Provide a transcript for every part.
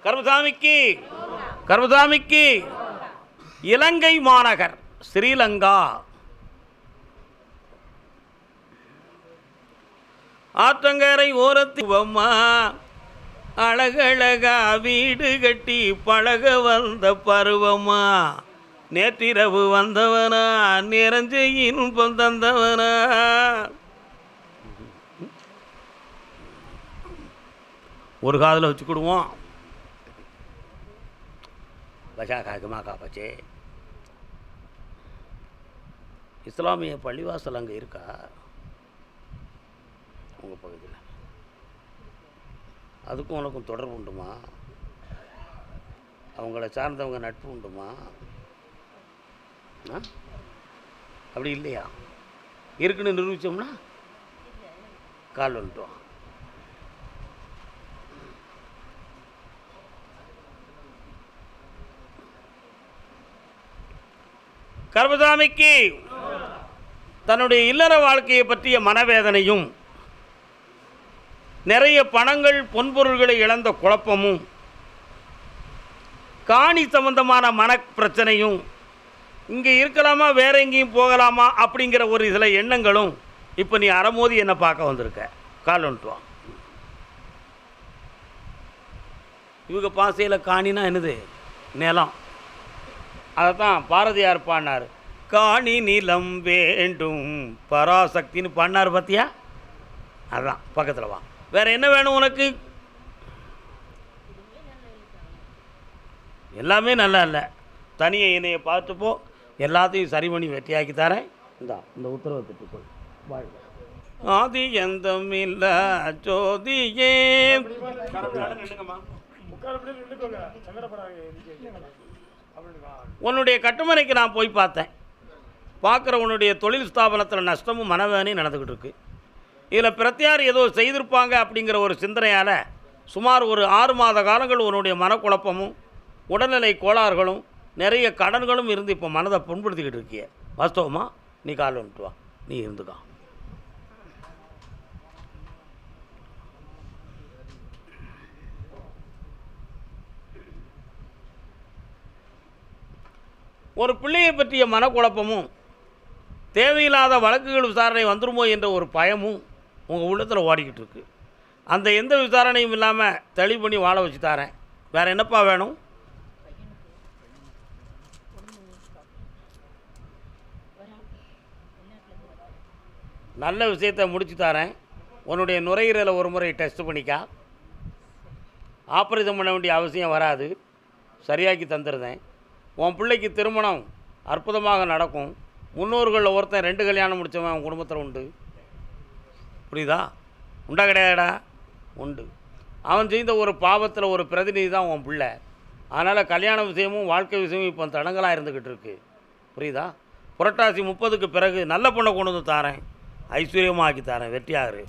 கருமசாமிக்கு கருமசாமிக்கு. இலங்கை மாநகர் ஸ்ரீலங்கா. ஆற்றங்கரை ஓரத்துவம்மா அழகழகா வீடு கட்டி பழக வந்த பருவமா, நேற்றிரவு வந்தவனா நிறைஞ்ச இன்பம் தந்தவனா. ஒரு காதில் வச்சுக்கிடுவோம். பஷா காக்குமா காப்பாச்சே. இஸ்லாமிய பள்ளிவாசல் அங்கே இருக்கா உங்கள் பகுதியில்? அதுக்கும் உனக்கும் தொடர்பு உண்டுமா? அவங்கள சார்ந்தவங்க நட்பு உண்டுமா? அப்படி இல்லையா? இருக்குன்னு நிரூபித்தோம்னா கால் வந்துட்டோம். கருமசாமிக்கு தன்னுடைய இல்லற வாழ்க்கையை பற்றிய மனவேதனையும், நிறைய பணங்கள் பொன்பொருள்களை இழந்த குழப்பமும், காணி சம்பந்தமான மனப்பிரச்சனையும், இங்கே இருக்கலாமா வேற எங்கேயும் போகலாமா அப்படிங்கிற ஒரு சில எண்ணங்களும் இப்போ நீ அறமோதி என்னை பார்க்க வந்திருக்க. கால் வந்துட்டுவான். இவங்க பாசையில் காணினா என்னது? நிலம். அதைத்தான் பாரதியார் பாடினார். காணி நிலம் வேண்டும் பராசக்தின்னு பாடினார் பார்த்தியா? அதுதான் பக்கத்தில் வா. வேற என்ன வேணும் உனக்கு? எல்லாமே நல்லா இல்லை. தனியை என்னையை பார்த்துப்போ, எல்லாத்தையும் சரி பண்ணி வெட்டியாக்கி தரேன். இந்த உத்தரவை திட்டுக்கொள். வாழ்க. ஆதி எந்தம் இல்ல ஜோதியே. உன்னுடைய கட்டுமனைக்கு நான் போய் பார்த்தேன். பார்க்குற உன்னுடைய தொழில் ஸ்தாபனத்தில் நஷ்டமும் மனவேனையும் நடந்துக்கிட்டு இருக்கு. இதில் பிரத்தியார் ஏதோ செய்திருப்பாங்க அப்படிங்கிற ஒரு சிந்தனையால் சுமார் ஒரு 6 மாத காலங்கள் உன்னுடைய மனக்குழப்பமும் உடல்நிலை கோளாறுகளும் நிறைய கடன்களும் இருந்து இப்போ மனதை புண்படுத்திக்கிட்டு இருக்கிய. வாஸ்தவமா? நீ கால் வந்துட்டு வா, நீ இருந்துக்கா. ஒரு பிள்ளையை பற்றிய மனக்குழப்பமும், தேவையில்லாத வழக்குகள் விசாரணை வந்துருமோ என்ற ஒரு பயமும் உங்கள் உள்ளத்தில் ஓடிக்கிட்டு இருக்கு. அந்த எந்த விசாரணையும் இல்லாமல் தெளிவு பண்ணி வாழ வச்சு தரேன். வேறு என்னப்பா வேணும்? நல்ல விஷயத்தை முடிச்சு தரேன். உன்னுடைய நுரையீரலை ஒரு முறை டெஸ்ட் பண்ணிக்கா. ஆப்ரேஷன் பண்ண வேண்டிய அவசியம் வராது. சரியாக்கி தந்துடுறேன். உன் பிள்ளைக்கு திருமணம் அற்புதமாக நடக்கும். முன்னோர்களில் ஒருத்தன் 2 கல்யாணம் முடித்தவன் அவன் குடும்பத்தில் உண்டு. புரியுதா? உண்டா கிடையாடா? உண்டு. அவன் செய்த ஒரு பாவத்தில் ஒரு பிரதிநிதி தான் உன் பிள்ளை. அதனால் கல்யாண விஷயமும் வாழ்க்கை விஷயமும் இப்போ தடங்களாக இருந்துக்கிட்டு இருக்கு. புரியுதா? புரட்டாசி 30க்கு பிறகு நல்ல பொண்ணை கொண்டு வந்து தாரேன். ஐஸ்வர்யமாக ஆக்கி தாரேன். வெற்றியாரு.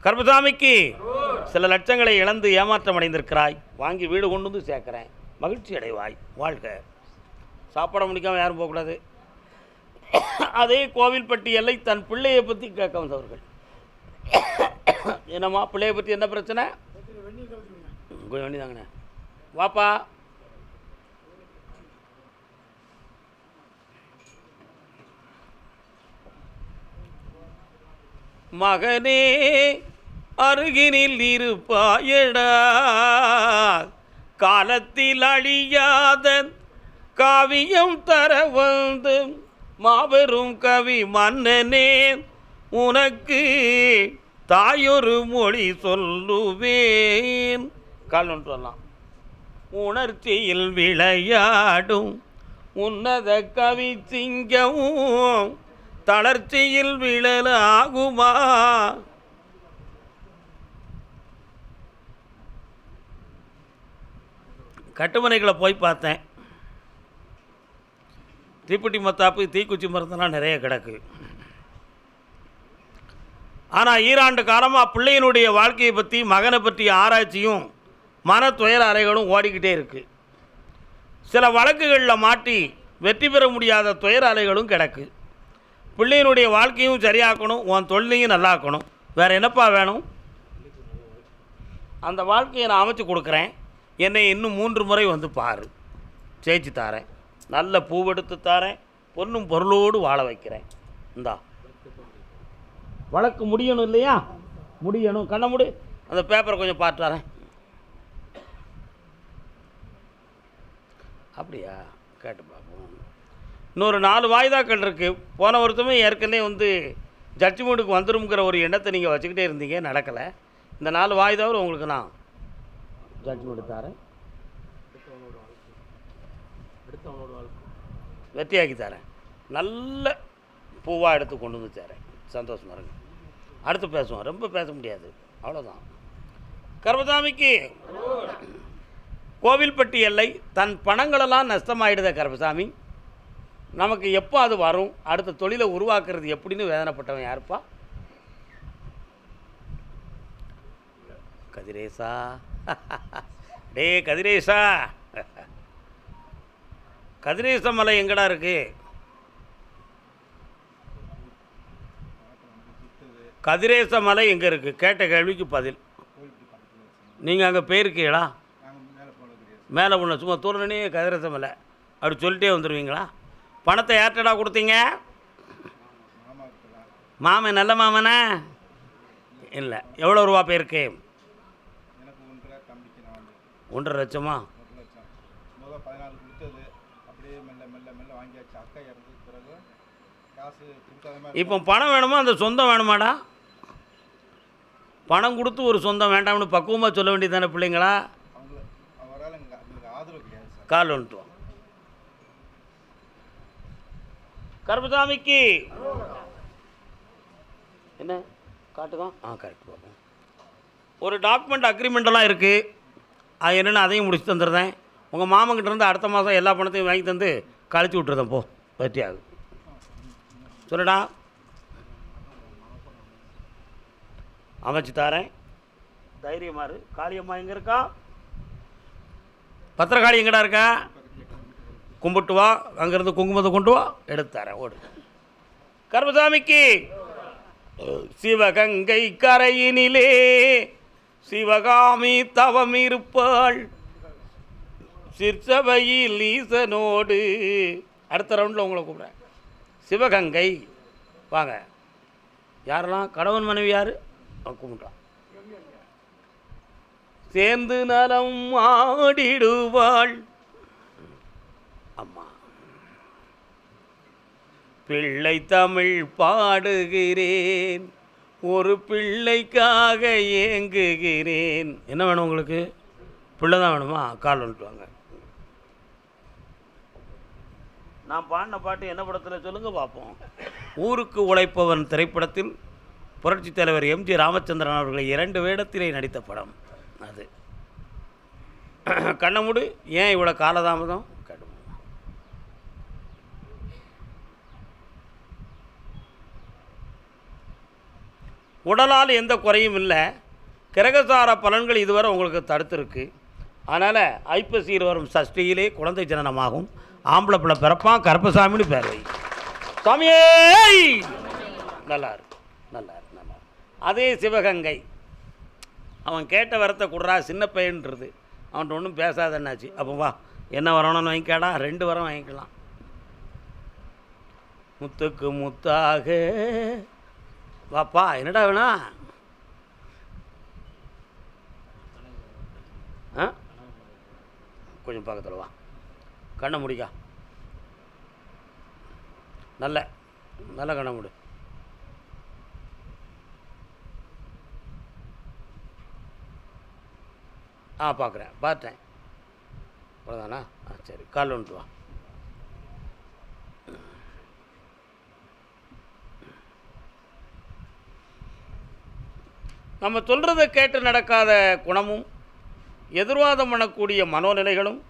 கருமசாமிக்கு சில லட்சங்களை இழந்து ஏமாற்றம் அடைந்திருக்கிறாய். வாங்கி வீடு கொண்டு வந்து சேர்க்குறேன். மகிழ்ச்சி அடைவாய். வாழ்க. சாப்பாட முடிக்காமல் யாரும் போகக்கூடாது. அதே கோவில்பட்டி எல்லை தன் பிள்ளையை பற்றி கேட்க வந்தவர்கள். என்னம்மா பிள்ளையை பற்றி என்ன பிரச்சனை? கொஞ்சம் வண்டி தாங்கண்ணே. வாப்பா. மகனே அருகினில் இருப்பாயடா, காலத்தில் அழியாத காவியம் தர வந்து மாபெரும் கவி மன்னனே, உனக்கு தாயொரு மொழி சொல்லுவேன். கால் ஒன்று வரலாம். உணர்ச்சியில் விளையாடும் உன்னத கவி சிங்கமும் தளர்ச்சியில் விழலாகுமா? கட்டுமனைகளை போய் பார்த்தேன். தீப்பெட்டி மத்தாப்பு தீக்குச்சி மருந்தெல்லாம் நிறைய கிடக்கு. ஆனால் ஈராண்டு காலமாக பிள்ளையினுடைய வாழ்க்கையை பற்றி மகனை பற்றிய ஆராய்ச்சியும் மன துயர அறைகளும் ஓடிக்கிட்டே இருக்குது. சில வழக்குகளில் மாட்டி வெற்றி பெற முடியாத துயர அறைகளும் கிடக்கு. பிள்ளையினுடைய வாழ்க்கையும் சரியாக்கணும், உன் தொழிலையும் நல்லாக்கணும். வேறு என்னப்பா வேணும்? அந்த வாழ்க்கையை நான் அமைச்சு கொடுக்குறேன். என்னை இன்னும் 3 முறை வந்து பாரு, ஜெயிச்சு தாரேன், நல்ல பூவெடுத்து தாரேன், பொண்ணும் பொருளோடு வாழ வைக்கிறேன். இந்தா வழக்கு முடியணும் இல்லையா? முடியணும். கண்ண முடி, அந்த பேப்பரை கொஞ்சம் பார்த்து வரேன். அப்படியா? கேட்டு பார்ப்போம். இன்னொரு 4 வாய்தாக்கள் இருக்குது. போன வருஷமே ஏற்கனவே வந்து ஜட்ஜ்மெண்ட்டுக்கு வந்துருங்கிற ஒரு எண்ணத்தை நீங்கள் வச்சுக்கிட்டே இருந்தீங்க, நடக்கலை. இந்த 4 வாய்தாவில் உங்களுக்கு நான் ஜட்ஜ்மெண்ட் தரேன், வெற்றியாக்கி தரேன், நல்ல பூவாக எடுத்து கொண்டு வந்து தரேன். சந்தோஷமாக இருங்க. அடுத்து பேசுவோம், ரொம்ப பேச முடியாது, அவ்வளோதான். கருப்பசாமிக்கு கோவில்பட்டி எல்லை தன் பணங்களெல்லாம் நஷ்டமாயிடுத கருப்பசாமி. நமக்கு எப்போ அது வரும், அடுத்த தொழிலை உருவாக்குறது எப்படின்னு வேதனைப்பட்டவன் யாருப்பா? கதிரேசா. டே கதிரேசா, கதிரேச மலை எங்கடா இருக்கு? கதிரேச மலை எங்கே இருக்குது? கேட்ட கேள்விக்கு பதில். நீங்கள் அங்கே போயிருக்கீங்களா? மேலே ஒன்று சும்மா தூரனே கதிரேச மலை அப்படி சொல்லிட்டே வந்துடுவீங்களா? பணத்தை யார்ட்டடா கொடுத்தீங்க? மாமன் நல்ல மாமனா? இல்லை. எவ்வளோ ரூபா போயிருக்கு? 1.5 லட்சமா? இப்போ பணம் வேணுமா அந்த சொந்தம் வேணுமாடா? பணம் கொடுத்து ஒரு சொந்தம் வேண்டாம்னு பக்குவமாக சொல்ல வேண்டியது தானே பிள்ளைங்களா? கால் வந்துட்டு கருப்பசாமிக்கு என்ன காட்டுதான்? கரெக்ட். பார்ப்போம். ஒரு டாக்குமெண்ட் அக்ரிமெண்டெல்லாம் இருக்குது. அது என்னென்னு அதையும் முடிச்சு தந்துடுறேன். உங்கள் மாமன்கிட்ட இருந்து அடுத்த மாதம் எல்லா பணத்தையும் வாங்கி தந்து கழிச்சு விட்டுருதேன். போ, வெற்றியாகும். சொல்லுடா. அமைச்சு தாரேன், தைரியமாறு. காளியம்மா எங்கே இருக்கா? பத்திரகாளி எங்கடா இருக்கா? கும்பிட்டு வா, அங்கேருந்து குங்குமத்தை கொண்டு வா, எடுத்து தரேன். ஓடு. கருப்பசாமிக்கு சிவகங்கை கரையினிலே சிவகாமி தவம் இருப்பாள், சிற்சபையில் ஈசனோடு. அடுத்த ரவுண்டில் உங்களை கூப்பிட்றேன். சிவகங்கை வாங்க. யாரெல்லாம் கணவன் மனைவி யார்? கும்பிட்டான். சேர்ந்து நலம் ஆடிடுவாள் அம்மா. பிள்ளை தமிழ் பாடுகிறேன், ஒரு பிள்ளைக்காக ஏங்குகிறேன். என்ன வேணும் உங்களுக்கு? பிள்ளை தான் வேணுமா? கால் வந்துட்டு வாங்க. நான் பாடின பாட்டு என்ன படத்தில் சொல்லுங்கள் பார்ப்போம். ஊருக்கு உழைப்பவன் திரைப்படத்தில் புரட்சித் தலைவர் எம்ஜி ராமச்சந்திரன் அவர்களை 2 வேடத்திலே நடித்த படம் அது. கண்ணமுடு. ஏன் இவ்வளோ காலதாமதம்? கடும். உடலால் எந்த குறையும் இல்லை. கிரகசார பலன்கள் இதுவரை உங்களுக்கு தடுத்துருக்கு. அதனால் ஐப்பசியில் வரும் சஷ்டியிலே குழந்தை ஜனனமாகும். ஆம்பளை பிள்ளை பிறப்பான். கருப்பசாமின்னு பேர் வை. சாமியே நல்லா இருக்கு, நல்லா இருக்கு, நல்லா இருக்கு. அதே சிவகங்கை. அவன் கேட்ட வரத்தை கொடுறா, சின்ன பையன்றது. அவன்கிட்ட ஒன்றும் பேசாதன்னாச்சு. அப்போ வா, என்ன வரணும்னு வாங்கிக்காடா. 2 வரம் வாங்கிக்கலாம். முத்துக்கு முத்தாக வாப்பா. என்னடா வேணா? கொஞ்சம் பக்கத்தில் வா. கண்ணை முடிக்கா. நல்ல நல்ல கண்ணை முடி. பார்க்குறேன், பார்த்தேன். அவ்வளோதானா? சரி, கால் வந்துட்டு வா. நம்ம சொல்கிறத கேட்டு நடக்காத குணமும், எதிர்வாதம் பண்ணக்கூடிய மனோநிலைகளும்,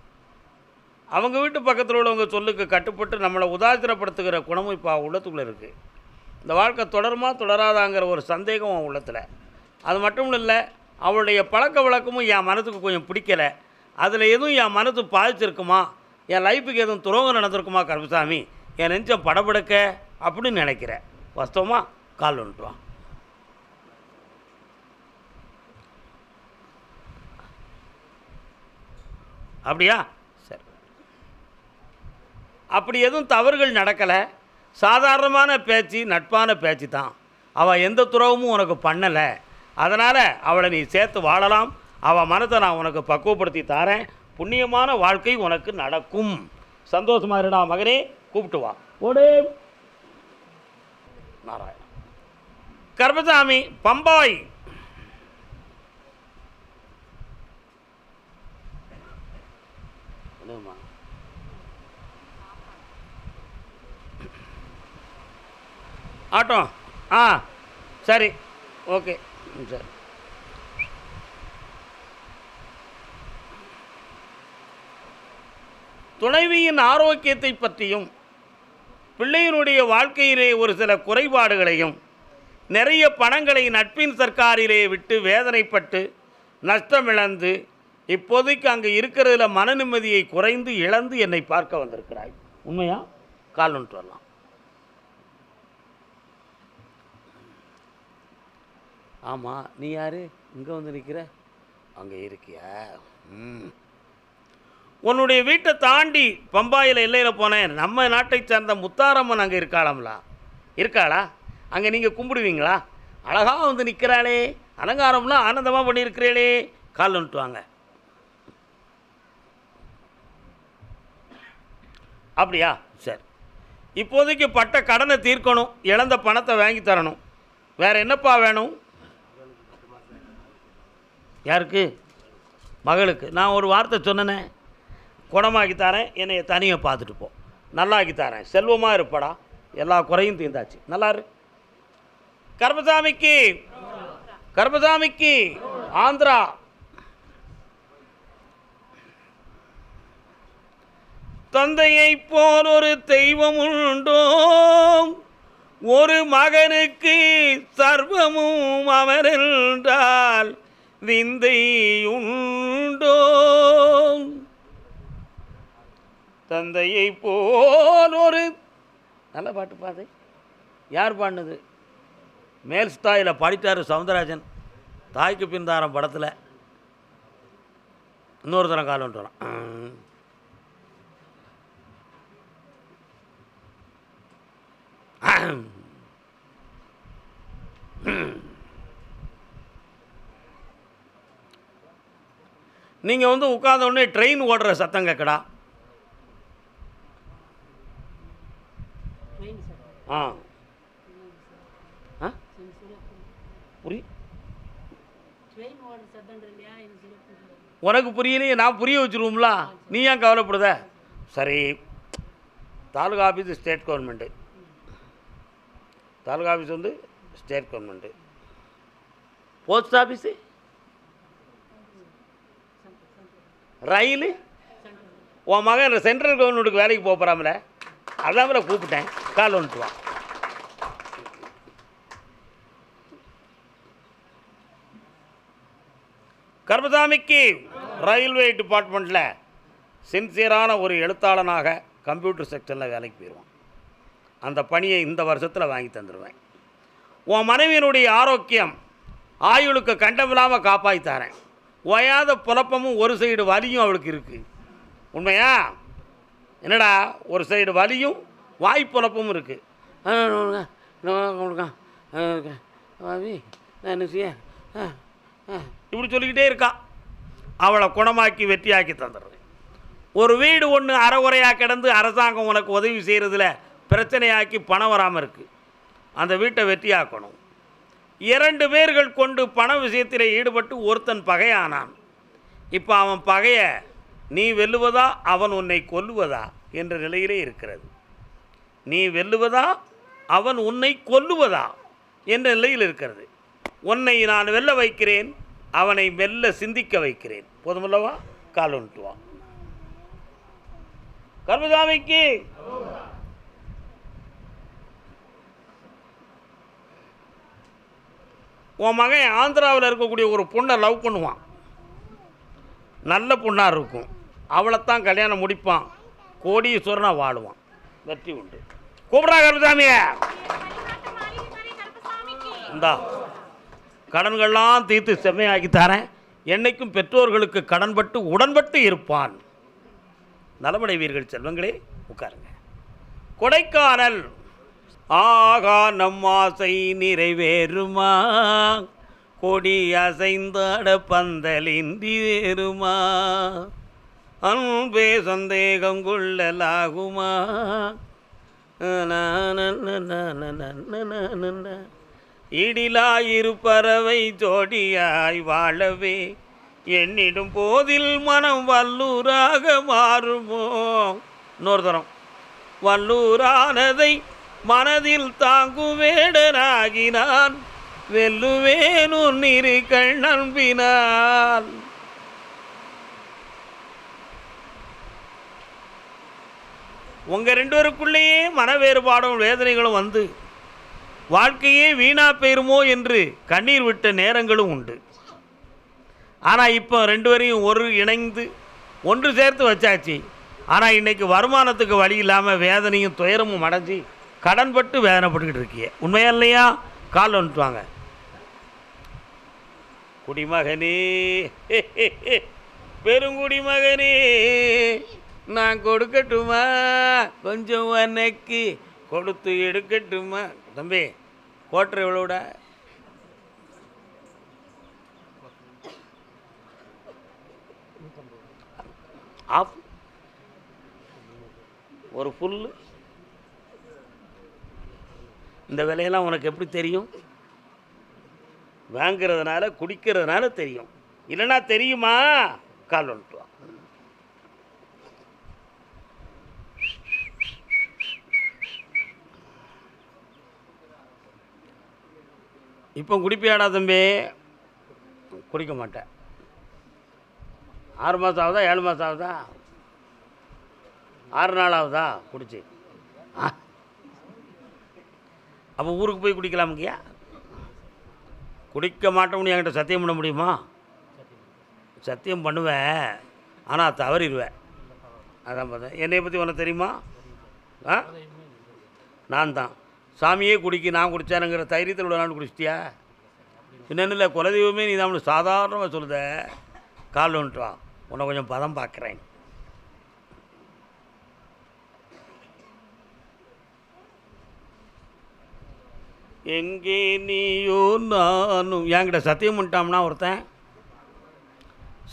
அவங்க வீட்டு பக்கத்தில் உள்ளவங்க சொல்லுக்கு கட்டுப்பட்டு நம்மளை உதாசீனப்படுத்துகிற குணமும் இப்போ உள்ளத்துக்குள்ளே இருக்குது. இந்த வாழ்க்கை தொடருமா தொடராதாங்கிற ஒரு சந்தேகம் அவன் உள்ளத்தில். அது மட்டும் இல்லை, அவளுடைய பழக்க வழக்கமும் என் மனதுக்கு கொஞ்சம் பிடிக்கலை. அதில் எதுவும் என் மனது பாதிச்சிருக்குமா, என் லைஃபுக்கு எதுவும் துரோகம் நடந்திருக்குமா கருப்பசாமி, என் நெஞ்சம் படபடுக்க அப்படின்னு நினைக்கிறேன். வாஸ்தவமா? கால் வந்துட்டுவான். அப்படியா? சரி. அப்படி எதுவும் தவறுகள் நடக்கலை, சாதாரணமான பேச்சு, நட்பான பேச்சு தான். அவள் எந்த துறவும் உனக்கு பண்ணலை, அதனால் அவளை நீ சேர்த்து வாழலாம். அவள் மனத்தை நான் உனக்கு பக்குவப்படுத்தி தாரேன். புண்ணியமான வாழ்க்கை உனக்கு நடக்கும். சந்தோஷமாக இருடா மகனே, கூப்பிட்டு வா. ஓடே நாராயண. கர்மசாமி பம்பாய். ஆட்டோ சரி, ஓகே, சரி. துணைவியின் ஆரோக்கியத்தை பற்றியும் பிள்ளையினுடைய வாழ்க்கையிலே ஒரு சில குறைபாடுகளையும், நிறைய பணங்களை நட்பின் சர்க்காரிலே விட்டு வேதனைப்பட்டு நஷ்டமிழந்து இப்போதைக்கு அங்கே இருக்கிறதுல மன நிம்மதியை குறைந்து இழந்து என்னை பார்க்க வந்திருக்கிறாய். உண்மையா? கால் ஒன்று வரலாம். ஆமாம், நீ யார் இங்கே வந்து நிற்கிற? அங்கே இருக்கியா? உன்னுடைய வீட்டை தாண்டி பம்பாயில் எல்லையில் போனேன். நம்ம நாட்டை சேர்ந்த முத்தாரம்மன் அங்கே இருக்காளாம்லா? இருக்காளா? அங்கே நீங்கள் கும்பிடுவீங்களா? அழகாக வந்து நிற்கிறாளே, அலங்காரம்லாம் ஆனந்தமாக பண்ணியிருக்கிறீளே. கால் வந்துட்டு வாங்க. அப்படியா? சரி. இப்போதைக்கு பட்ட கடனை தீர்க்கணும், இழந்த பணத்தை வாங்கி தரணும். வேறு என்னப்பா வேணும்? யாருக்கு? மகளுக்கு. நான் ஒரு வார்த்தை சொன்னேனே, குணமாக்கி தரேன், என்னைய தனியாக பார்த்துட்டு போ, நல்லாக்கி தரேன், செல்வமாக இருப்படா, எல்லா குறையும் தீர்ந்தாச்சு, நல்லாரு. கர்மசாமிக்கு, கர்மசாமிக்கு ஆந்திரா. தந்தையை போல் ஒரு தெய்வம் உண்டோ, ஒரு மகனுக்கு சர்வமும் அவரென்றால் விந்தை உண்டோ. தந்தையை போல் ஒரு நல்ல பாட்டு பாடு. யார் பாடினது? மேல் ஸ்டாயில் பாடிட்டார் சவுந்தரராஜன், தாய்க்கு பின்தாரம் படத்தில். இன்னொரு தரம் கால் வந்துட்டு வரலாம். நீங்கள் வந்து உட்கார்ந்த உடனே ட்ரெயின் ஓடுற சத்தம் கேட்கடா. உனக்கு புரியலையே, நான் புரிய வச்சுருவோம்ல, நீ ஏன் கவலைப்படுத? சரி, taluka office state government, taluka office வந்து state government, post office, rail, உன் மகன் சென்ட்ரல் கவர்மெண்ட்டுக்கு வேலைக்கு போகிறாமல, அதான் கூப்பிட்டேன். கால் வந்துட்டு வா. கர்மசாமிக்கு ரயில்வே டிபார்ட்மெண்ட்டில் சின்சியரான ஒரு எழுத்தாளனாக கம்ப்யூட்டர் செக்ஷனில் வேலைக்கு போயிடுவான். அந்த பணியை இந்த வருஷத்தில் வாங்கி தந்துடுவேன். உன் மனைவியினுடைய ஆரோக்கியம் ஆயுளுக்கு கண்டமில்லாமல் காப்பாற்றி தரேன். ஓயாத புலப்பமும் ஒரு சைடு வலியும் அவளுக்கு இருக்குது. உண்மையா? என்னடா, ஒரு சைடு வலியும் வாய்ப்புலப்பமும் இருக்குது. இப்படி சொல்லிக்கிட்டே இருக்கா. அவளை குணமாக்கி வெற்றியாக்கி தந்துடுறேன். ஒரு வீடு ஒன்று அறகுறையாக கிடந்து அரசாங்கம் உனக்கு உதவி செய்கிறதுல பிரச்சனையாக்கி பணம் வராமல் இருக்குது. அந்த வீட்டை வெற்றியாக்கணும். 2 பேர்கள் கொண்டு பண விஷயத்தில் ஈடுபட்டு ஒருத்தன் பகையானான். இப்போ அவன் பகையை நீ வெல்லுவதா அவன் உன்னை கொல்லுவதா என்ற நிலையிலே இருக்கிறது. நீ வெல்லுவதா அவன் உன்னை கொல்லுவதா என்ற நிலையில் இருக்கிறது. உன்னை நான் வெல்ல வைக்கிறேன், அவனை மெல்ல சிந்திக்க வைக்கிறேன். போதுமல்லவா? கால் வந்துட்டு வா. கர்மசாமிக்கு உன் மகன் ஆந்திராவில் இருக்கக்கூடிய ஒரு பொண்ணை லவ் பண்ணுவான். நல்ல பொண்ணாக இருக்கும். அவளைத்தான் கல்யாணம் முடிப்பான். கோடீஸ்வரனாக வாழுவான். வெற்றி உண்டு. கூப்பிட்றா கர்மசாமிய. இந்தா கடன்கள்லாம் தீர்த்து செம்மையாக்கி தரேன். என்னைக்கும் பெற்றோர்களுக்கு கடன்பட்டு உடன்பட்டு இருப்பான். நலமடைவீர்கள் செல்வங்களே. உட்காருங்க. கொடைக்கானல். ஆகா நம் ஆசை நிறைவேறுமா, கொடி அசைந்தாட பந்தலின்றி வேறுமா, அன்பே சந்தேகம் கொள்ளலாகுமா, இடிலாயிரு பறவை ஜோடியாய் வாழவே என்னிடும் போதில் மனம் வல்லூராக மாறுமோ. இன்னொரு தரம். வல்லூரானதை மனதில் தாங்கும் வேடனாகினான், வெல்லுவேன் உன் இரு நம்பினால். உங்கள் ரெண்டு பேருக்குள்ளேயே மன வேறுபாடும் வேதனைகளும் வந்து வாழ்க்கையே வீணா போயிருமோ என்று கண்ணீர் விட்ட நேரங்களும் உண்டு. ஆனால் இப்போ ரெண்டு பேரையும் இணைந்து ஒன்று சேர்த்து வச்சாச்சு. ஆனால் இன்றைக்கி வருமானத்துக்கு வழி இல்லாமல் வேதனையும் துயரமும் அடைஞ்சி கடன்பட்டு வேதனைப்பட்டுக்கிட்டு இருக்கிய. உண்மையா இல்லையா? கால் வந்துட்டு வாங்க. குடிமகனே, பெருங்குடிமகனே, நான் கொடுக்கட்டுமா, கொஞ்சம் உனக்கு கொடுத்து எடுக்கட்டுமா. தம்பி, கோட்டர் எவ்வளோட? ஆஃப் ஒரு புல்லு. இந்த விலையெல்லாம் உனக்கு எப்படி தெரியும்? வாங்கிறதுனால குடிக்கிறதுனால தெரியும், இல்லைன்னா தெரியுமா? கால் வந்துட்டு வா. இப்போ குடிப்பியாடா தம்பி? குடிக்க மாட்டேன். 6 மாதம் ஆகுதா, 7 மாதம் ஆகுதா, 6 நாள் ஆகுதா குடிச்சு? அப்போ ஊருக்கு போய் குடிக்கலாமுங்கய்யா? குடிக்க மாட்டோம்னு என்கிட்ட சத்தியம் பண்ண முடியுமா? சத்தியம் பண்ணுவேன், ஆனால் தவறிடுவேன். அதான் பார்த்தேன். என்னை பற்றி உனக்கு தெரியுமா? நான் தான் சாமியே குடிக்க, நான் குடித்தானுங்கிற தைரியத்தில் உள்ள நாள் குடிச்சிட்டியா? என்னென்ன இல்லை, குலதெய்வமே நீ தான் சாதாரணமாக சொல்லுத. கால் வந்துட்டு வா, உன்னை கொஞ்சம் பதம் பார்க்குறேன். எங்கே நீயோ நானும். என்கிட்ட சத்தியம் பண்ணிட்டான்னா ஒருத்தன்,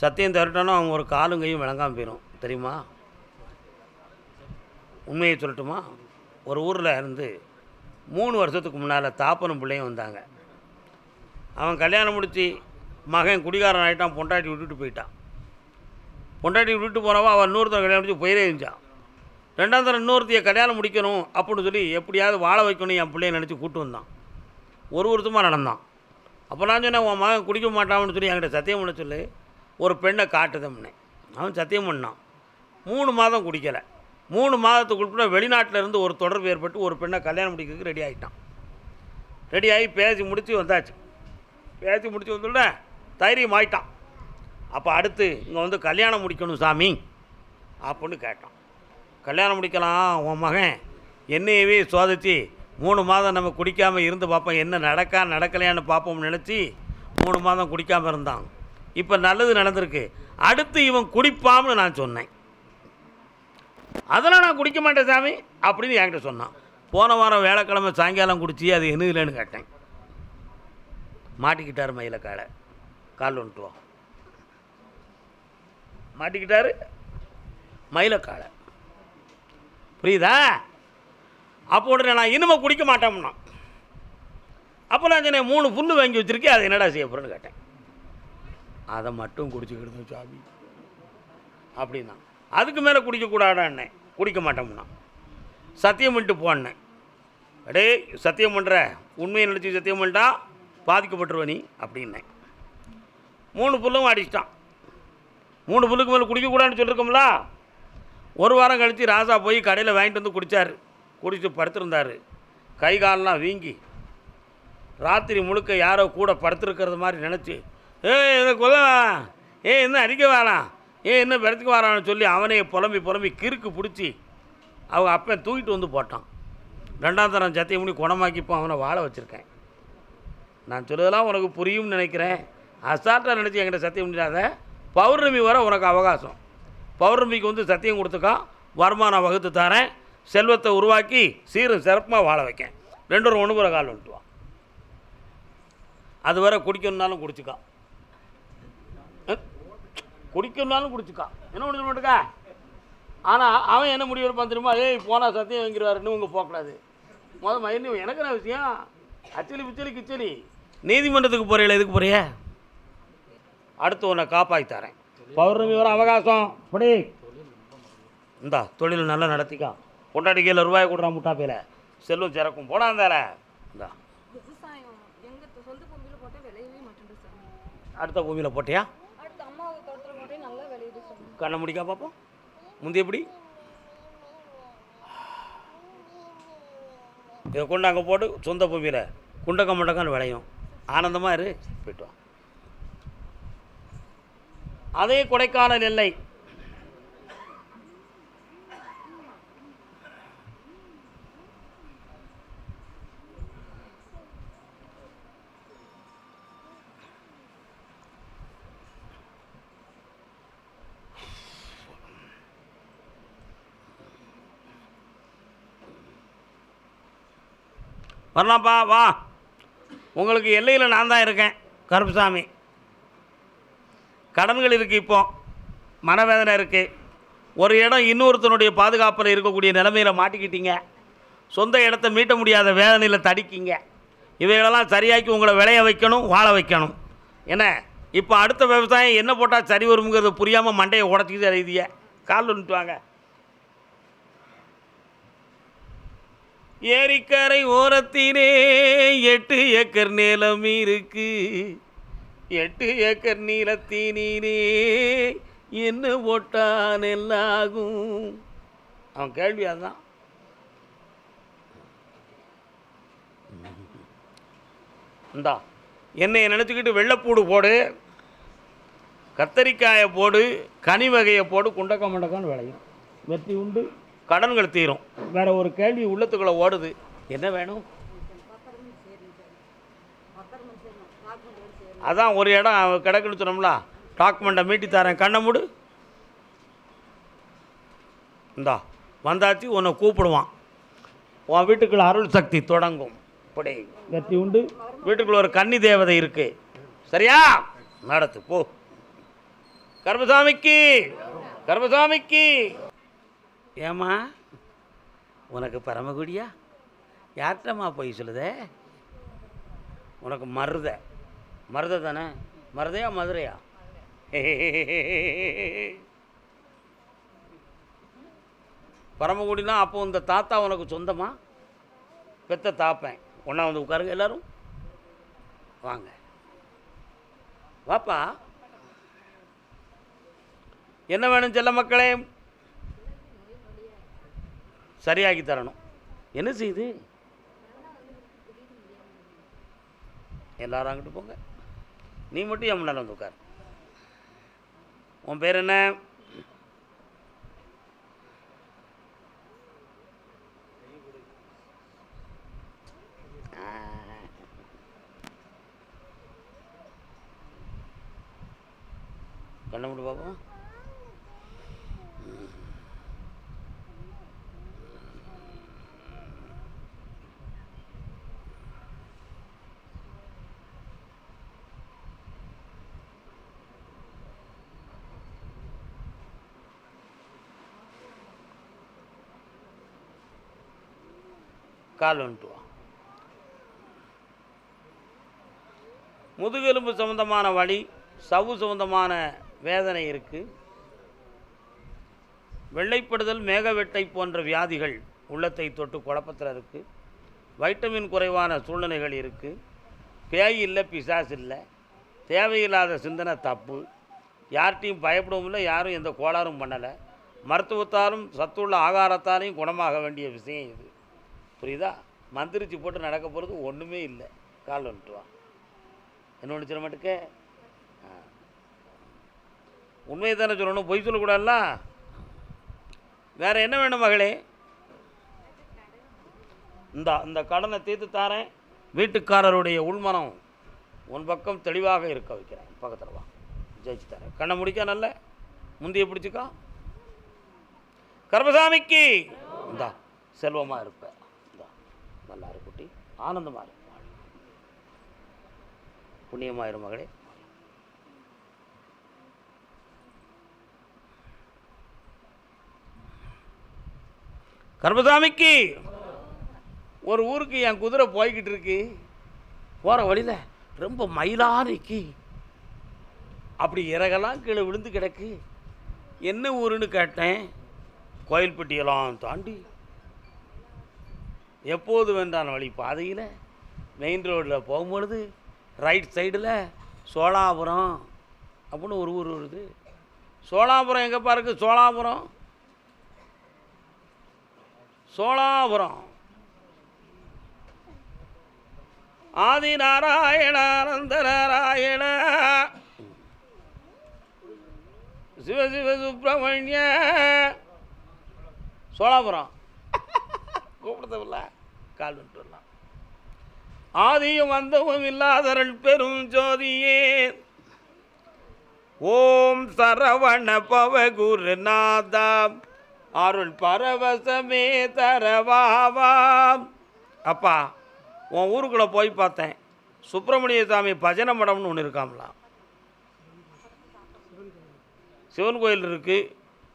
சத்தியம் தரட்டானோ அவன் ஒரு காலும் கையும் விளங்காமல் போயிடும், தெரியுமா? உண்மையை சொல்லட்டுமா? ஒரு ஊரில் இருந்து 3 வருஷத்துக்கு முன்னால் தாப்பனும் பிள்ளையும் வந்தாங்க. அவன் கல்யாணம் முடித்து மகன் குடிகாரன் ஆகிட்டான், பொண்டாட்டி விட்டுட்டு போயிட்டான். பொண்டாட்டி விட்டுட்டு போனவா அவன் இன்னொருத்தர் கல்யாணம் முடிச்சு போயிடே இருந்தான். 2ஆம் தரம் இன்னொருத்தைய கல்யாணம் முடிக்கணும் அப்படின்னு சொல்லி எப்படியாவது வாழ வைக்கணும் என் பிள்ளைய நினச்சி கூப்பிட்டு வந்தான். ஒரு வருஷமாக நடந்தான். அப்போ நான் சொன்னேன், உன் மகன் குடிக்க மாட்டான்னு சொல்லி என்கிட்ட சத்தியம் பண்ண சொல்லி ஒரு பெண்ணை காட்டுதம்னே. அவன் சத்தியம் பண்ணான். 3 மாதம் குடிக்கலை. 3 மாதத்துக்குள்ள வெளிநாட்டில் இருந்து ஒரு தொடர்பு ஏற்பட்டு ஒரு பெண்ணை கல்யாணம் முடிக்கிறதுக்கு ரெடி ஆகிட்டான். ரெடி ஆகி பேசி முடித்து வந்தாச்சு. பேசி முடித்து வந்துள்ள தைரியம் ஆகிட்டான். அப்போ அடுத்து இங்கே வந்து கல்யாணம் முடிக்கணும் சாமி அப்படின்னு கேட்டான். கல்யாணம் முடிக்கலாம், உன் மகன் என்னையவே சோதிச்சு 3 மாதம் நம்ம குடிக்காமல் இருந்து பார்ப்போம், என்ன நடக்கலையான்னு பார்ப்போம்னு நினச்சி 3 மாதம் குடிக்காமல் இருந்தான். இப்போ நல்லது நடந்திருக்கு, அடுத்து இவன் குடிப்பான்னு நான் சொன்னேன். அதெல்லாம் நான் குடிக்க மாட்டேன் சாமி அப்படின்னு என்கிட்ட சொன்னான். போன வாரம் வேலைக்கிழமை சாயங்காலம் குடிச்சு அது என்ன இல்லைன்னு கேட்டேன். மாட்டிக்கிட்டார் மயில காலை. கால் வந்துட்டு வா. மாட்டிக்கிட்டாரு மயில காலை, புரியுதா? அப்போ உடனே நான் இனிமே குடிக்க மாட்டோம்னா. அப்போ நான் சொன்னேன், 3 புல்லு வாங்கி வச்சுருக்கேன், அதை என்னடா செய்ய போகிறேன்னு கேட்டேன். அதை மட்டும் குடிச்சுக்கிட்டு சாமி அப்படின்னா. அதுக்கு மேலே குடிக்கக்கூடாதான்னே. குடிக்க மாட்டோம்னா சத்தியம் பண்ணிட்டு போனேன். அடே சத்தியம் பண்ணுற, உண்மையை நினச்சி சத்தியம் பண்ணிட்டா பாதிக்கப்பட்டுருவ நீ அப்படின்னேன். 3 புல்லும் அடிச்சிட்டான். 3 புல்லுக்கு மேலே குடிக்கக்கூடாதுன்னு சொல்லியிருக்கோம்ல. ஒரு வாரம் கழித்து ராசா போய் கடையில் வாங்கிட்டு வந்து குடித்தார். குடித்து படுத்திருந்தார். கை காலெலாம் வீங்கி ராத்திரி முழுக்க யாரோ கூட படுத்துருக்கிறது மாதிரி நினச்சி, இந்த குல இன்னும் அடிக்க வேணாம், இன்னும் படுத்துக்க வரான்னு சொல்லி அவனே புலம்பி கிறுக்கு பிடிச்சி அவங்க அப்பன் தூக்கிட்டு வந்து போட்டான். 2ஆம் தரம் சத்தியம் பண்ணி குணமாக்கிப்போ அவனை வாழ வச்சுருக்கேன். நான் சொல்லுறதெல்லாம் உனக்கு புரியும்னு நினைக்கிறேன். அசால்ட்டாக நினச்சி என்கிட்ட சத்தியம் பண்ணிடாத. பௌர்ணமி வர உனக்கு அவகாசம். பௌர்ணமிக்கு வந்து சத்தியம் கொடுத்துக்கா, வருமானம் வகுத்து தரேன், செல்வத்தை உருவாக்கி சீரும் சிறப்பாக வாழ வைக்கேன். 2 ஒரு 1 கால் வந்துட்டுவான். அது வரை குடிக்கணுன்னாலும் குடிச்சுக்கா, குடிக்கணுன்னாலும் குடிச்சுக்கா, என்ன முடிஞ்ச மாட்டுக்கா. ஆனால் அவன் என்ன முடிவு எடுப்பான் தெரியுமா? போனால் சத்தியம் வாங்கிடுவாருன்னு உங்கள் போகக்கூடாது. மயிர் எனக்கு என்ன விஷயம்? அச்சலி பிச்சலி கிச்சலி நீதிமன்றத்துக்கு போகிறீங்களா? எதுக்கு போறிய? அடுத்து உன்னை காப்பாற்றி தரேன். பௌர்ணமி வர அவகாசம் படி. இந்தா தொழில் நல்லா நடத்திக்கா. கொண்டாடி கையில் ரூபாய் கொடுறான் முட்டாப்பையில், செல்வம் சிறக்கும். போடா இருந்தால இந்தா. அடுத்த பூமியில் போட்டியா? கண்ணை முடிக்கா பார்ப்போம். முந்தைய எப்படி இதை கொண்டு அங்கே போட்டு சொந்த பூமியில் குண்டக்க மண்டக்கான்னு விளையும். ஆனந்தமாக இரு, போய்ட்டு வா. அதே கொடைக்கானல் எல்லை. வரலாம்ப்பா, வா. உங்களுக்கு எல்லையில் நான் தான் இருக்கேன் கருப்புசாமி. கடன்கள் இருக்குது, இப்போ மனவேதனை இருக்குது. ஒரு இடம் இன்னொருத்தனுடைய பாதுகாப்பில் இருக்கக்கூடிய நிலைமையில் மாட்டிக்கிட்டீங்க. சொந்த இடத்த மீட்ட முடியாத வேதனையில் தடிக்கிங்க. இவைகளெல்லாம் சரியாக்கி உங்களை விளைய வைக்கணும், வாழ வைக்கணும். என்ன இப்போ அடுத்த விவசாயம் என்ன போட்டால் சரி வருங்கிறது புரியாமல் மண்டையை உடச்சிக்கிட்டு எழுதிய கால் வந்துட்டுவாங்க. ஏரிக்கரை ஓரத்தினே 8 ஏக்கர் நிலம் இருக்கு, 8 ஏக்கர் நீளத்தினே என்ன போட்டான் எல்லாகும். அவன் கேள்வி அதுதான். இந்தா என்னையை நினச்சிக்கிட்டு வெள்ளைப்பூடு போடு, கத்தரிக்காயை போடு, கனி வகையை போடு, குண்டக்க மண்டக்கான்னு விளையும். வெற்றி உண்டு, கடன்கள் தீரும். வேற ஒரு கேள்வி உள்ளத்துக்குள்ளே ஓடுது, என்ன வேணும்? அதான் ஒரு இடம் கிடக்குன்னு சொன்னோம்ல, டாக்குமெண்ட்டை மீட்டி தரேன், கண்ணை மூடு. இந்தா வந்தாச்சு, உன்னை கூப்பிடுவான். உன் வீட்டுக்குள்ள அருள் சக்தி தொடங்கும். இப்படி வெற்றி உண்டு. வீட்டுக்குள்ள ஒரு கன்னி தேவதை இருக்கு, சரியா? நடத்து போ. கருப்பசாமிக்கு, கருப்பசாமிக்கு. ஏம்மா உனக்கு பரமகுடியா? யார்கிட்டம்மா போய் சொல்லுதே? உனக்கு மருதை தானே? மருதையா மதுரையா? பரமகுடினா அப்போ இந்த தாத்தா உனக்கு சொந்தமா? பெத்த தாப்பேன். ஒன்றா வந்து உட்காருங்க எல்லோரும், வாங்க வாப்பா. என்ன வேணும் செல்ல மக்களே? சரியாக்கி தரணும். என்ன செய்யுது? எல்லாரும் அங்கிட்டு போங்க, நீ மட்டும் என் முன்னால் வந்து உட்கார். உன் பேர் என்ன? கண்ண மட்டும் பார்ப்போம். கால் வந்துட்டு வா. முதுகெலும்பு சம்பந்தமான வலி, சவ்வு சம்பந்தமான வேதனை இருக்குது. வெள்ளைப்படுதல், மேகவெட்டை போன்ற வியாதிகள் உள்ளத்தை தொட்டு குழப்பத்தில் இருக்குது. வைட்டமின் குறைவான சூழ்நிலைகள் இருக்குது. பேய் இல்லை, பிசாசு இல்லை. தேவையில்லாத சிந்தனை தப்பு. யார்கிட்டையும் பயப்படவும் இல்லை, யாரும் எந்த கோளாறும் பண்ணலை. மருத்துவத்தாலும் சத்துள்ள ஆகாரத்தாலையும் குணமாக வேண்டிய விஷயம் இது, புரியுதா? மந்திரிச்சு போட்டு நடக்க போகிறது ஒன்றுமே இல்லை. கால் வந்துட்டு வா. என்ன ஒன்று சொல்ல மாட்டுக்க? உண்மையை தானே சொல்லணும், பொய் சொல்லக்கூடாதுல்ல. வேறு என்ன வேணும் மகளே? இந்த கடனை தீர்த்து தாரேன். வீட்டுக்காரருடைய உள்மனம் உன் பக்கம் தெளிவாக இருக்க வைக்கிறேன். பக்கத்தில் வா, ஜெயிச்சு தரேன். கண்ணை முடிக்க நல்ல முந்தியை பிடிச்சிக்கா. கருப்பசாமிக்கு இந்தா செல்வமாக இருப்ப, இந்தா நல்லா இருக்குட்டி, ஆனந்தமாக இருப்ப, புண்ணியமாயிரும் மகளே. கருப்பசாமிக்கு ஒரு ஊருக்கு என் குதிரை போய்கிட்டு இருக்கு, போகிற வழியில் ரொம்ப மயிலானிக்கு அப்படி இறகெல்லாம் கீழே விழுந்து கிடக்கு. என்ன ஊருன்னு கேட்டேன். கோயில்பட்டியெல்லாம் தாண்டி எப்போது வேண்டான வழி பாதையில் மெயின் ரோடில் போகும்பொழுது ரைட் சைடில் சோழாபுரம் அப்படின்னு ஒரு ஊர் வருது. சோழாபுரம் எங்கேப்பா இருக்குது? சோழாபுரம், சோழாபுரம் ஆதி நாராயண அனந்த நாராயண சிவசிவ சுப்பிரமணிய சோழாபுரம் கூப்பிடுறதில்ல, கால் வந்துட்டு வரலாம். ஆதியும் அந்தமும் இல்லாதரள் பெரும் ஜோதியே ஓம் சரவண பவகுருநாதா அருள் பரவசமே தரவாவாம். அப்பா உன் ஊருக்குள்ளே போய் பார்த்தேன், சுப்பிரமணிய சாமி பஜனை மடம்னு ஒன்று இருக்காமலாம். சிவன் கோயில் இருக்குது,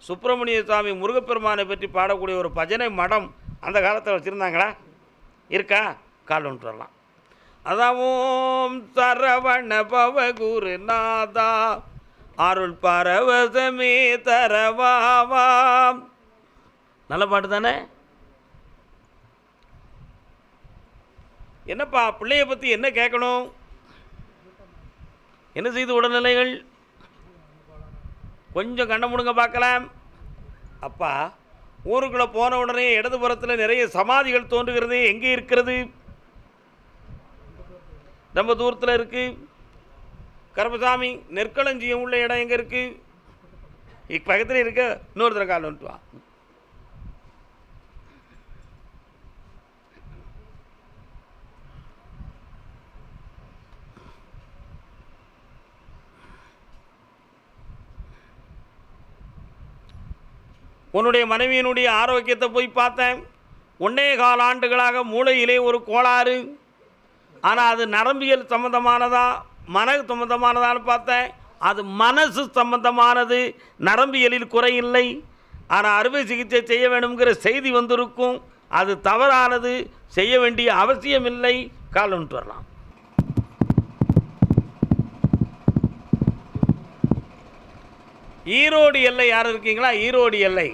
சுப்பிரமணிய சாமி முருகப்பெருமானை பற்றி பாடக்கூடிய ஒரு பஜனை மடம் அந்த காலத்தில் வச்சுருந்தாங்களா? இருக்கா? கால் ஒன்று வரலாம். அதான் ஓம் சரவண பவகுருநாதா அருள் பரவசமே தரவாவாம். நல்ல பாட்டு தானே? என்னப்பா பிள்ளைய பற்றி என்ன கேட்கணும்? என்ன செய்து உடல்நிலைகள்? கொஞ்சம் கண்ண முடுங்க பார்க்கலாம். அப்பா ஊருக்குள்ளே போன உடனே இடதுபுறத்தில் நிறைய சமாதிகள் தோன்றுகிறது. எங்கே இருக்கிறது? ரொம்ப தூரத்தில் இருக்குது. கருப்பசாமி நெற்களஞ்சியம் உள்ள இடம் எங்கே இருக்குது? பக்கத்தில் இருக்க. இன்னொருத்தர கால் வந்துட்டு வா. உன்னுடைய மனைவியினுடைய ஆரோக்கியத்தை போய் பார்த்தேன். 1.25 ஆண்டுகளாக மூளையிலே ஒரு கோளாறு. ஆனால் அது நரம்பியல் சம்பந்தமானதா மன சம்பந்தமானதான்னு பார்த்தேன். அது மனசு சம்பந்தமானது, நரம்பியலில் குறையில்லை. ஆனால் அறுவை சிகிச்சை செய்ய வேணுங்கிற செய்தி வந்திருக்கும். அது தவறானது, செய்ய வேண்டிய அவசியமில்லை. கால் ஒன்று வரலாம். ஈரோடு எல்லை யார் இருக்கீங்களா? ஈரோடு எல்லை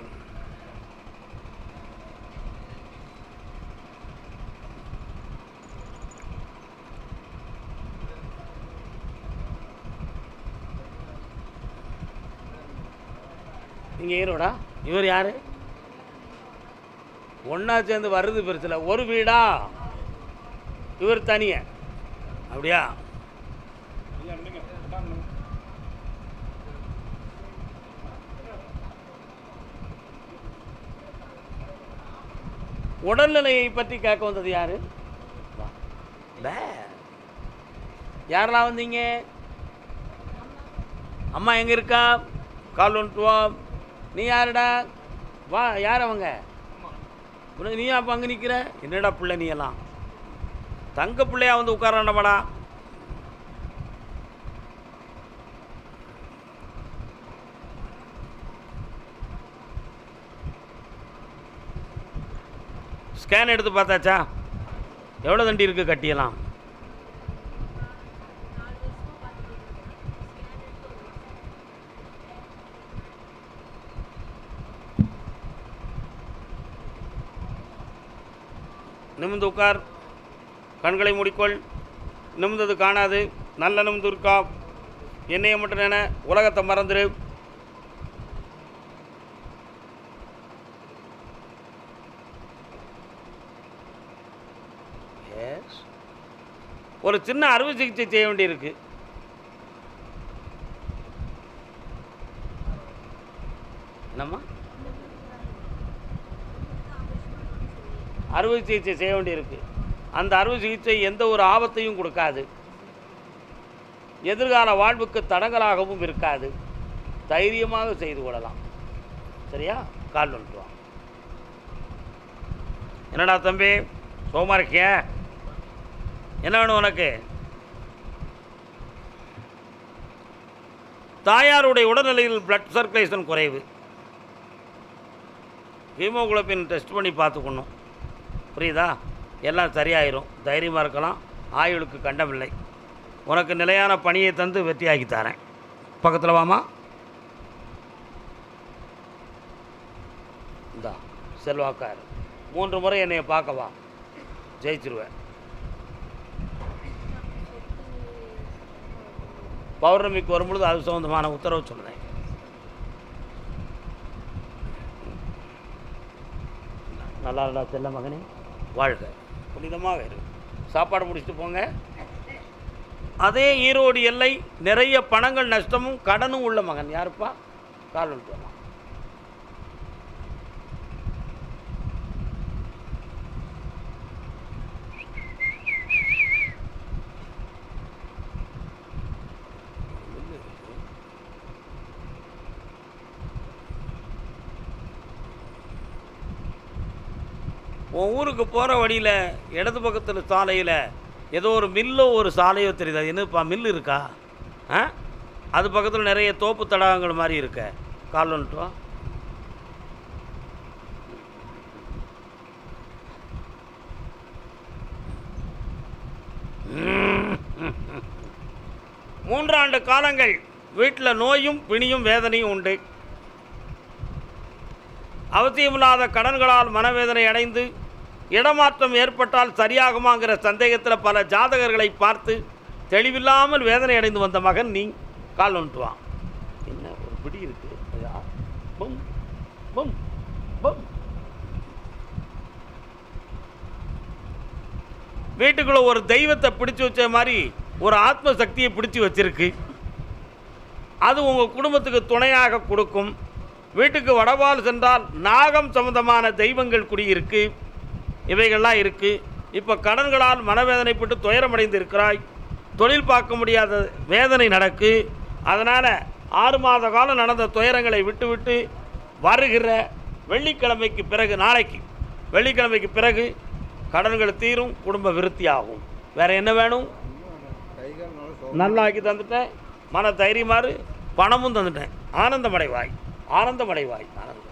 நீங்கள் ஈரோடா? இவர் யார்? ஒன்றா சேர்ந்து வர்றது பெருசில் ஒரு வீடா? இவர் தனியா? அப்படியா? உடல்நிலையை பற்றி கேட்க வந்தது யார்? யாரெல்லாம் வந்தீங்க? அம்மா எங்கே இருக்கா? கால் வந்துட்டு வா. நீ யாருடா? வா. யார் அவங்க? உனக்கு நீயா அப்போ அங்கே நிற்கிற? என்னடா பிள்ளை நீ எல்லாம் தங்க பிள்ளையா வந்து உட்காராண்டமாடா. ஸ்கேன் எடுத்து பார்த்தாச்சா? எவ்வளோ தண்டி இருக்குது கட்டியெல்லாம்? நிமிந்து உட்கார், கண்களை மூடிக்கொள். நிமிந்தது காணாது, நல்ல நிமிந்து இருக்கா. என்னையை மட்டும் நினை, உலகத்தை மறந்துடு. ஒரு சின்ன அறுவை சிகிச்சை செய்ய வேண்டியிருக்கு. என்னம்மா? அறுவை சிகிச்சை செய்ய வேண்டியிருக்கு. அந்த அறுவை சிகிச்சை எந்த ஒரு ஆபத்தையும் கொடுக்காது, எதிர்கால வாழ்வுக்கு தடங்கலாகவும் இருக்காது. தைரியமாக செய்து கொள்ளலாம். சரியா? கால் வந்துட்டு வா. என்னடா தம்பி சோமா இருக்கியா? என்ன வேணும் உனக்கு? தாயாருடைய உடல்நிலையில் பிளட் சர்க்குலேஷன் குறைவு, ஹீமோகுளோபின் டெஸ்ட் பண்ணி பார்த்துக்கணும். புரியுதா? எல்லாம் சரியாயிரும். தைரியமாக இருக்கலாம். ஆயுளுக்கு கண்டமில்லை. உனக்கு நிலையான பணியை தந்து வெற்றியாக்கி தரேன். பக்கத்தில் வாமா. இந்தா செல்வாக்காரு. 3 முறை என்னைய பார்க்கவா, ஜெயிச்சிருவேன். பௌர்ணமிக்கு வரும்பொழுது அது சம்பந்தமான உத்தரவு சொல்லுறேன். நல்லா இல்லா செல்ல மகனே, வாழ்க, புனிதமாக இரு. சாப்பாடு முடிச்சுட்டு போங்க. அதே ஈரோடு எல்லை நிறைய பணங்கள் நஷ்டமும் கடனும் உள்ள மகன் யாருப்பா? கால் வந்துட்டு. உன் ஊருக்கு போகிற வழியில் இடது பக்கத்தில் சாலையில் ஏதோ ஒரு மில்லோ ஒரு சாலையோ தெரியுது. அது என்னப்பா மில்லு இருக்கா? அது பக்கத்தில் நிறைய தோப்பு தடாகங்கள் மாதிரி இருக்க. கால் வந்துட்டு வா. மூன்றாண்டு காலங்கள் வீட்டில் நோயும் பிணியும் வேதனையும் உண்டு. அவசியமில்லாத கடன்களால் மனவேதனை அடைந்து இடமாற்றம் ஏற்பட்டால் சரியாகுமாங்கிற சந்தேகத்தில் பல ஜாதகர்களை பார்த்து தெளிவில்லாமல் வேதனை அடைந்து வந்த மகன் நீ. கால் வந்துட்டுவான். என்ன ஒரு பிடி இருக்கு. வீட்டுக்குள்ள ஒரு தெய்வத்தை பிடிச்சி வச்ச மாதிரி ஒரு ஆத்ம சக்தியை பிடிச்சி வச்சிருக்கு. அது உங்கள் குடும்பத்துக்கு துணையாக கொடுக்கும். வீட்டுக்கு வடவால் சென்றால் நாகம் சம்பந்தமான தெய்வங்கள் குடியிருக்கு. இவைகள்லாம் இருக்குது. இப்போ கடன்களால் மனவேதனைப்பட்டு துயரமடைந்து இருக்கிறாய். தொழில் பார்க்க முடியாத வேதனை நடக்கு. அதனால் 6 மாத காலம் நடந்த துயரங்களை விட்டுவிட்டு வருகிற வெள்ளிக்கிழமைக்கு பிறகு, நாளைக்கு வெள்ளிக்கிழமைக்கு பிறகு கடன்கள் தீரும், குடும்ப விருத்தியாகும். வேறு என்ன வேணும்? நல்லாக்கி தந்துட்டேன். மன தைரியமாறு பணமும் தந்துட்டேன். ஆனந்தமடைவாய், ஆனந்தமடைவாய், ஆனந்தம்.